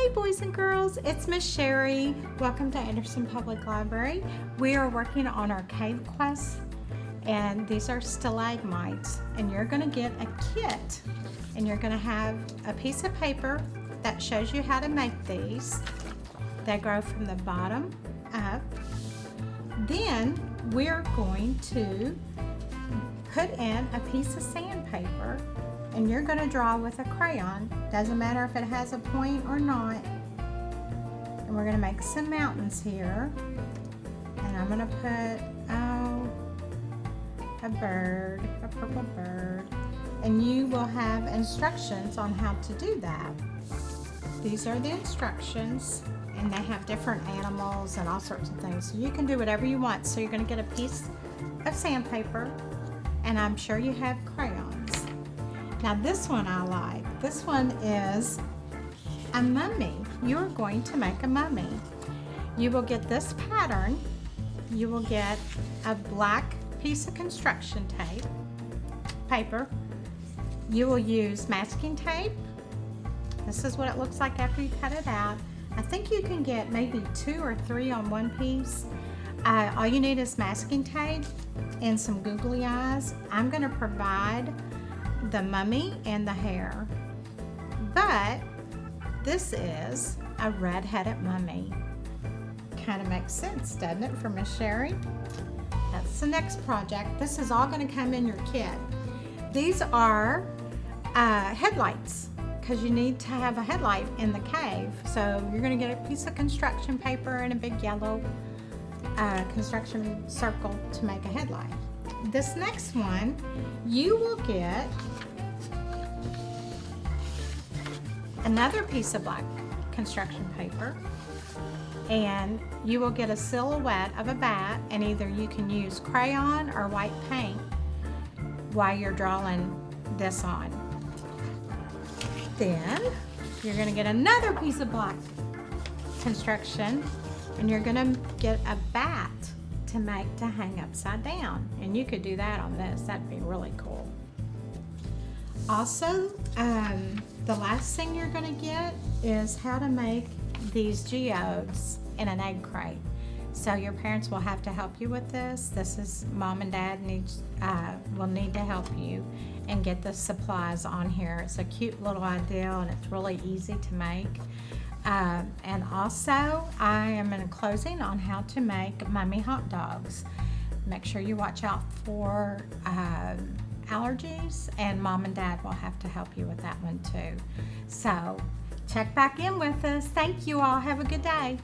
Hey boys and girls, it's Miss Sherry. Welcome to Anderson Public Library. We are working on our cave quest, and these are stalagmites, and you're going to get a kit, and you're going to have a piece of paper that shows you how to make these. They grow from the bottom up. Then we're going to put in a piece of sandpaper, and you're going to draw with a crayon. Doesn't matter if it has a point or not. And we're going to make some mountains here. And I'm going to put, a bird, a purple bird. And you will have instructions on how to do that. These are the instructions, and they have different animals and all sorts of things. So you can do whatever you want. So you're going to get a piece of sandpaper, and I'm sure you have crayons. Now this one I like. This one is a mummy. You're going to make a mummy. You will get this pattern. You will get a black piece of construction tape, paper. You will use masking tape. This is what it looks like after you cut it out. I think you can get maybe 2 or 3 on one piece. All you need is masking tape and some googly eyes. I'm going to provide the mummy and the hair, but this is a red-headed mummy. Kind of makes sense, doesn't it, for Miss Sherry? That's the next project. This is all going to come in your kit. These are headlights, because you need to have a headlight in the cave. So you're going to get a piece of construction paper and a big yellow construction circle to make a headlight. This next one, you will get another piece of black construction paper, and you will get a silhouette of a bat, and either you can use crayon or white paint while you're drawing this on. Then you're going to get another piece of black construction, and you're going to get a bat to make to hang upside down, and you could do that on this. That'd be really cool. Also, the last thing you're going to get is how to make these geodes in an egg crate. So your parents will have to help you with this. This is Mom and Dad will need to help you and get the supplies on here. It's a cute little idea, and it's really easy to make. And also, I am in a closing on how to make mummy hot dogs. Make sure you watch out for allergies, and Mom and Dad will have to help you with that one too. So check back in with us. Thank you all. Have a good day.